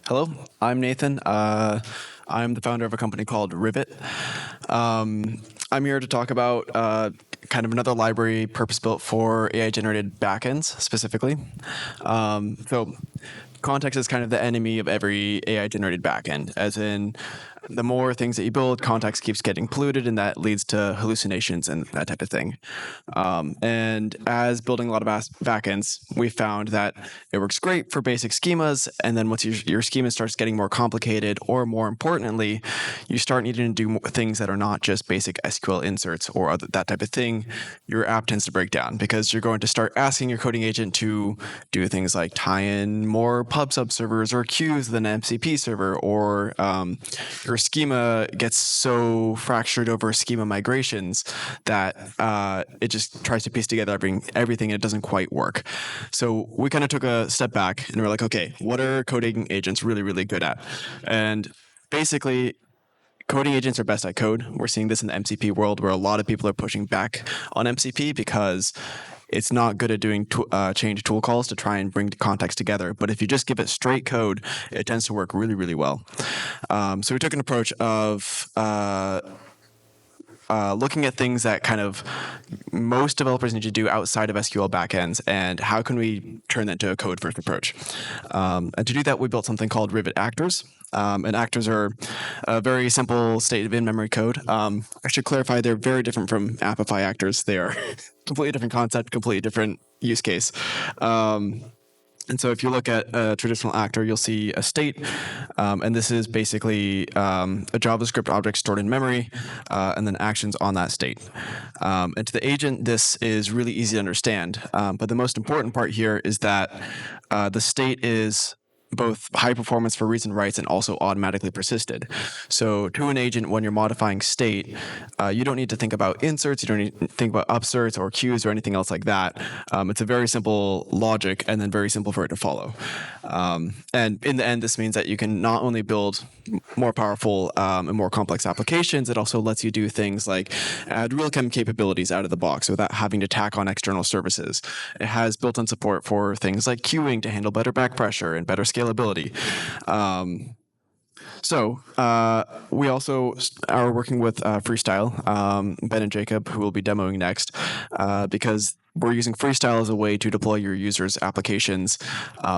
Hello, I'm Nathan. I'm the founder of a company called Rivet. I'm here to talk about kind of another library purpose-built for AI-generated backends specifically. So context is kind of the enemy of every AI-generated backend, as in the more things that you build, context keeps getting polluted, and that leads to hallucinations and that type of thing. And as building a lot of backends, we found that it works great for basic schemas, and then once your schema starts getting more complicated, or more importantly, you start needing to do things that are not just basic SQL inserts or that type of thing, your app tends to break down because you're going to start asking your coding agent to do things like tie in more pub sub servers or queues than an MCP server, or your schema gets so fractured over schema migrations that it just tries to piece together everything and it doesn't quite work. So we kind of took a step back and we're like, okay, what are coding agents really, really good at? And basically, coding agents are best at code. We're seeing this in the MCP world where a lot of people are pushing back on MCP because it's not good at doing change tool calls to try and bring the context together. But if you just give it straight code, it tends to work really, really well. So we took an approach of looking at things that kind of most developers need to do outside of SQL backends, and how can we turn that into a code-first approach? And to do that, we built something called Rivet Actors. And actors are a very simple state of in-memory code. I should clarify, they're very different from Appify actors. They are completely different concept, completely different use case. And so if you look at a traditional actor, you'll see a state, and this is basically a JavaScript object stored in memory, and then actions on that state. And to the agent, this is really easy to understand. But the most important part here is that the state is both high performance for reads and writes and also automatically persisted. So to an agent, when you're modifying state, you don't need to think about inserts, you don't need to think about upserts or queues or anything else like that. It's a very simple logic and then very simple for it to follow. And in the end, this means that you can not only build more powerful and more complex applications, it also lets you do things like add real-time capabilities out of the box without having to tack on external services. It has built-in support for things like queuing to handle better back pressure and better scalability. So we also are working with Freestyle, Ben and Jacob, who will be demoing next, because we're using Freestyle as a way to deploy your users' applications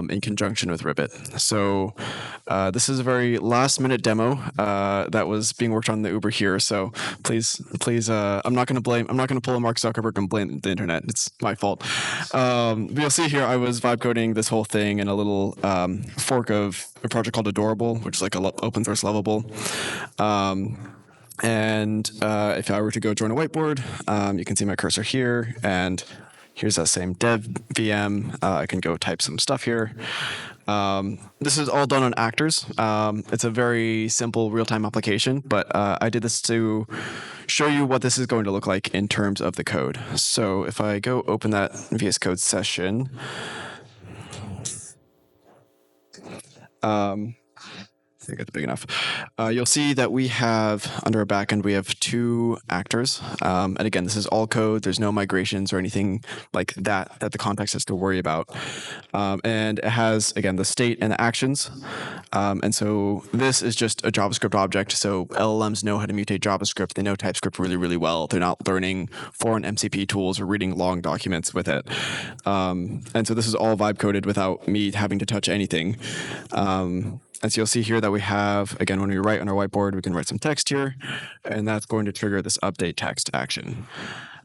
in conjunction with Rivet. So this is a very last-minute demo that was being worked on in the Uber here. So please, I'm not going to pull a Mark Zuckerberg and blame the internet. It's my fault. But you'll see here, I was vibe coding this whole thing in a little fork of a project called Adorable, which is like a open source lovable. And if I were to go join a whiteboard, you can see my cursor here, and here's that same dev VM. I can go type some stuff here. This is all done on actors. It's a very simple real-time application, but I did this to show you what this is going to look like in terms of the code. So if I go open that VS Code session, I think it's big enough. You'll see that we have, under our backend, we have two actors. And again, this is all code. There's no migrations or anything like that the context has to worry about. And it has, again, the state and the actions. And so this is just a JavaScript object. So LLMs know how to mutate JavaScript. They know TypeScript really, really well. They're not learning foreign MCP tools or reading long documents with it. And so this is all vibe coded without me having to touch anything. And so you'll see here that we have, again, when we write on our whiteboard, we can write some text here, and that's going to trigger this update text action.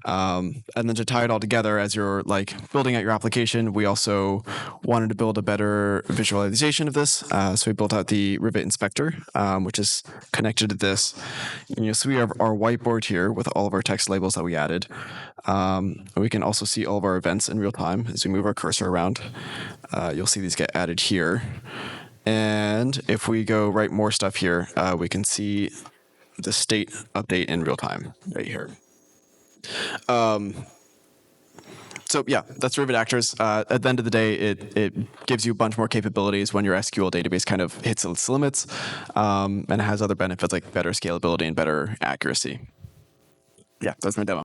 And then to tie it all together as you're like building out your application, we also wanted to build a better visualization of this. So we built out the Rivet inspector, which is connected to this. And so we have our whiteboard here with all of our text labels that we added. We can also see all of our events in real time as we move our cursor around. You'll see these get added here. And if we go write more stuff here, we can see the state update in real time right here. So yeah, that's Rivet Actors. At the end of the day, it gives you a bunch more capabilities when your SQL database kind of hits its limits, and it has other benefits like better scalability and better accuracy. Yeah, that's my demo.